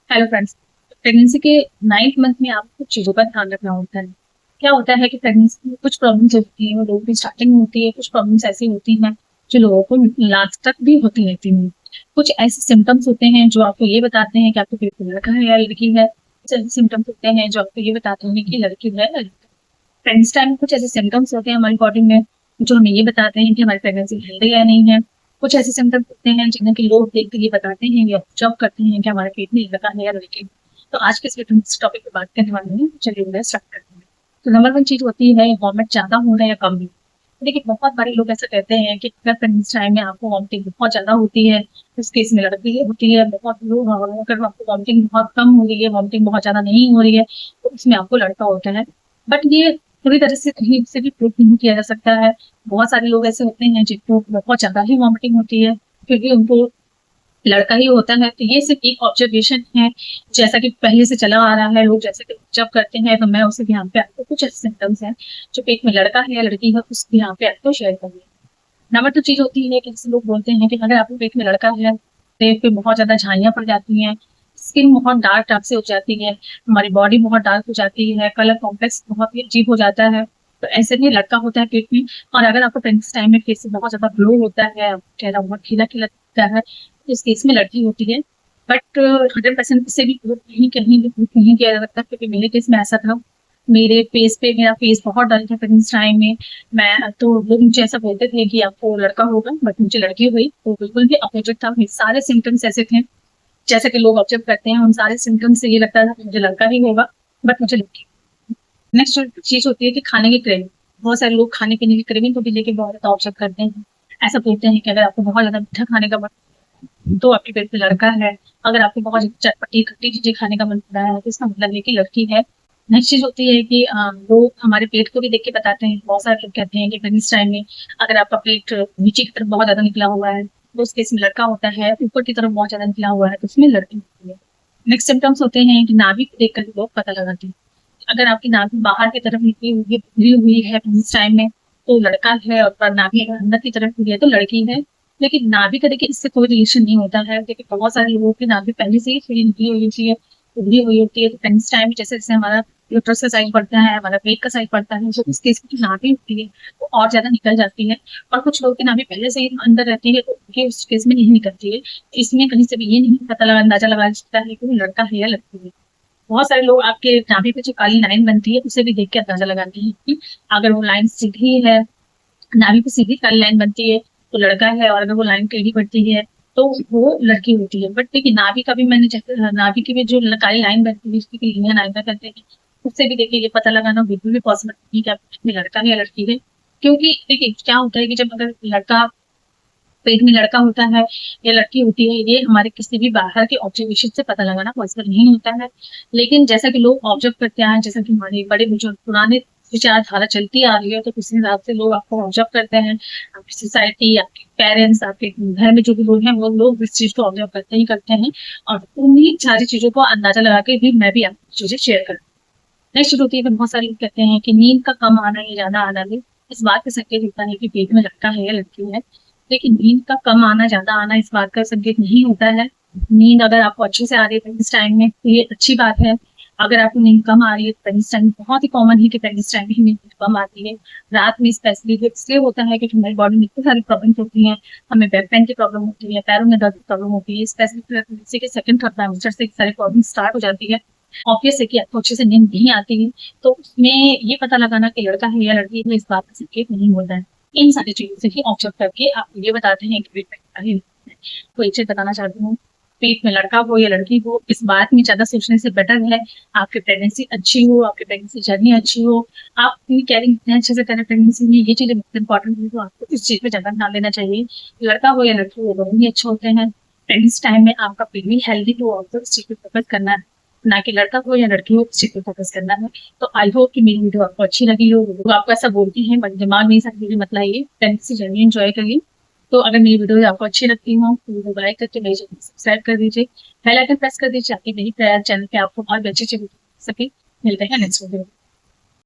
Hello friends. Pregnancy के 9th month में आपको कुछ चीज़ों का ध्यान रखना होता है। क्या होता है कि प्रेगनेंसी में कुछ प्रॉब्लम्स होती हैं, वो लोगों की स्टार्टिंग में होती है, कुछ प्रॉब्लम्स ऐसी होती हैं जो लोगों को लास्ट तक भी होती रहती हैं। कुछ ऐसे सिम्टम्स होते हैं जो आपको ये बताते हैं कि आपके पेट में लड़का है या लड़की है। कुछ ऐसे सिम्टम्स होते हैं जो आपको ये बताते हैं कि लड़की है या लड़का है। प्रेगनेंसी टाइम में कुछ ऐसे सिम्टम्स होते हैं हमारी बॉडी में जो हमें ये बताते हैं कि हमारी प्रेगनेंसी हेल्दी है या नहीं है। कुछ ऐसे सिम्टम्स होते हैं जिन्हें कि लोग देख के ये बताते हैं या ऑब्जर्व करते हैं कि हमारे पेट में लड़का है या लड़की है। तो आज के इस टॉपिक पे बात करने वाले हैं। चलिए उन्हें स्टार्ट करते हैं। तो नंबर वन चीज होती है वॉमिट ज्यादा होना या कम होना। देखिए बहुत बारे लोग ऐसा कहते हैं कि अगर प्रेगनेंसी टाइम में आपको वॉमिटिंग बहुत ज्यादा होती है तो इस केस में लड़की होती है। बहुत लोग अगर आपको वॉमिटिंग बहुत कम हो रही है, वॉमिटिंग बहुत ज्यादा नहीं हो रही है, तो इसमें आपको लड़का होता है। बट ये पूरी तरह से कहीं से भी प्रूफ नहीं किया जा सकता है। बहुत सारे लोग ऐसे होते हैं जिनको बहुत ज्यादा ही वॉमिटिंग होती है क्योंकि उनको लड़का ही होता है। तो ये सिर्फ एक ऑब्जर्वेशन है, जैसा कि पहले से चला आ रहा है। लोग जैसे कि ऑब्जर्व करते हैं, तो मैं उसी के यहाँ पे आपको कुछ ऐसे सिम्टम्स हैं जो पेट में लड़का है या लड़की है उसके यहाँ पे आपको शेयर करूंगी। नंबर टू चीज होती है कि जैसे लोग बोलते हैं कि अगर आपके पेट में लड़का है, पेट पे बहुत ज्यादा झाइयां पड़ जाती हैं, स्किन बहुत डार्क डार्क से हो जाती है, हमारी बॉडी बहुत डार्क हो जाती है, कलर कॉम्प्लेक्स बहुत ही अजीब हो जाता है, तो ऐसे में लड़का होता है पेट में। और अगर आपको प्रेगनेंसी टाइम में फेस से बहुत ज्यादा ग्लो होता है, चेहरा बहुत खिला खिला दिखता है, तो इस केस में लड़की होती है। बट 100% से भी proof नहीं कहीं भी proof नहीं किया जा सकता क्योंकि मेरे केस में ऐसा था। मेरे फेस पे मेरा फेस बहुत डल था प्रेगनेंसी टाइम में। मैं तो लोग मुझे ऐसा बोलते थे कि आपको लड़का होगा, बट मुझे लड़की हुई तो बिल्कुल भी अपोजिट था। मेरे सारे सिम्टम्स ऐसे थे जैसे कि लोग ऑब्जर्व करते हैं, उन सारे सिम्टम्स से ये लगता था कि मुझे लड़का ही होगा, बट मुझे लड़की। नेक्स्ट जो चीज होती है कि खाने की क्रेविंग। बहुत सारे लोग खाने पीने की क्रेविंग को भी लेके बहुत ज्यादा ऑब्जर्व करते हैं। ऐसा बोलते हैं कि अगर आपको बहुत ज्यादा मीठा खाने का मन तो आपके पेट में लड़का है। अगर आपको बहुत चटपटी खट्टी चीजें खाने का मन कर रहा है तो इसका मतलब है कि लड़की है। नेक्स्ट चीज होती है कि लोग हमारे पेट को भी देख के बताते हैं। बहुत सारे लोग कहते हैं कि प्रेगनेंसी टाइम में अगर आपका पेट नीचे की तरफ बहुत ज्यादा निकला हुआ है तो उस केस में लड़का होता है, ऊपर की तरफ बहुत ज्यादा निकला हुआ है तो उसमें लड़की होती है। नेक्स्ट सिम्टम्स होते हैं कि नाभि को देख कर लोग पता लगाते हैं। अगर आपकी नाभि बाहर की तरफ निकली हुई है, खुली हुई है इस टाइम में, तो लड़का है, और नाभि अगर अंदर की तरफ हुई है तो लड़की है। लेकिन नाभि का देखिए इससे कोई रिलेशन नहीं होता है क्योंकि बहुत सारे लोगों की नाभि पहले से ही थोड़ी निकली हुई होती है, उभरी हुई होती है। तो प्रेगनेंसी टाइम में जैसे जैसे हमारा यूट्रस का साइज बढ़ता है, हमारा पेट का साइज बढ़ता है, तो इस केस में जो नाभि होती है वो और ज्यादा निकल जाती है। और कुछ लोगों की नाभि पहले से ही अंदर रहती है तो उनके उस केस में नहीं निकलती है। इसमें कहीं से भी ये नहीं पता लगा अंदाजा लगा सकता है कि वो लड़का है या लड़की है। बहुत सारे लोग आपके नाभि पे जो काली लाइन बनती है उसे भी देख के अंदाजा लगाते हैं कि अगर वो लाइन सीधी है, नाभि पे सीधी काली लाइन बनती है तो लड़का है, और अगर वो लाइन टेढ़ी पड़ती है तो वो लड़की होती है। बट देखिए नाभि का भी मैंने नाभि की भी जो काली लाइन बनती है उसकी लिनिया नाइका कहते हैं, उससे भी देखिए ये पता लगाना बिल्कुल भी पॉसिबल नहीं कि आप लड़का है या लड़की है। क्योंकि देखिए क्या होता है कि जब अगर लड़का पेट में लड़का होता है या लड़की होती है, ये हमारे किसी भी बाहर के ऑब्जर्वेशन से पता लगाना पॉसिबल नहीं होता है। लेकिन जैसा कि लोग ऑब्जर्व करते हैं, जैसा कि हमारे बड़े बुजुर्ग पुराने विचारधारा चलती आ रही है, तो उस हिसाब से लोग आपको ऑब्जर्व करते हैं। आपकी सोसाइटी, आपके पेरेंट्स, आपके घर में जो भी लोग हैं वो लोग इस चीज को ऑब्जर्व करते ही करते हैं। और उन्हीं सारी चीजों को अंदाजा लगा के भी मैं भी आपको चीजें शेयर करती हूँ। नेक्स्ट होती है कि बहुत सारे लोग कहते हैं कि नींद का कम आना या ज्यादा आना भी इस बात का संकेत होता है कि पेट में लड़का है या लड़की है। लेकिन नींद का कम आना ज्यादा आना इस बात का संकेत नहीं होता है। नींद अगर आपको अच्छे से आ रही है इस टाइम में तो ये अच्छी बात है। अगर आपको नींद कम आ रही है तो इस टाइम बहुत ही कॉमन है कि प्रेगनेंसी टाइम में ही नींद कम आती है। रात में स्पेशली इसलिए होता है क्योंकि हमारी बॉडी में इतनी सारी प्रॉब्लम होती हैं। हमें बैक पेन की प्रॉब्लम होती है, पैरों में दर्द की प्रॉब्लम होती है, स्पेशली प्रेगनेंसी के सेकंड थर्ड ट्राइमेस्टर से सारी प्रॉब्लम स्टार्ट हो जाती है। ऑब्वियस है कि आपको अच्छे से नींद नहीं आती है, तो उसमें ये पता लगाना कि लड़का है या लड़की है इस बात का संकेत नहीं होता है। इन सारी चीजों से ही ऑब्जर्व करके आप ये बताते हैं कि पेट में लड़का है। तो एक चीज बताना चाहती हूँ, पेट में लड़का हो या लड़की हो इस बात में ज्यादा सोचने से बेटर है आपकी प्रेगनेंसी अच्छी हो, आपकी प्रेगनेंसी जर्नी अच्छी हो, आप अपनी कैरिंग इतने अच्छे से करें प्रेगनेंसी में, ये चीजें बहुत इंपॉर्टेंट है। तो आपको इस चीज पे ज्यादा ध्यान देना चाहिए। लड़का हो या लड़की हो दोनों ही अच्छे होते हैं। प्रेगनेंसी टाइम में आपका पेट भी हेल्दी हो और तो इस चीज पे फोकस करना है, ना कि लड़का हो या लड़की हो इस चीज पे फोकस करना है। तो आई होप कि मेरी वीडियो आपको अच्छी लगी हो। लोग आपको ऐसा बोलती है बट दिमाग में सारी चीजें मतलब ये प्रेगनेंसी जर्नी एंजॉय करिए। तो अगर मेरी वीडियो आपको अच्छी लगती हो तो वीडियो को लाइक करके मेरे चैनल को सब्सक्राइब कर दीजिए, बेल आइकन प्रेस कर दीजिए ताकि मेरी चैनल पे आपको और भी अच्छी अच्छी वीडियो मिल सके। मिलते हैं नेक्स्ट वीडियो।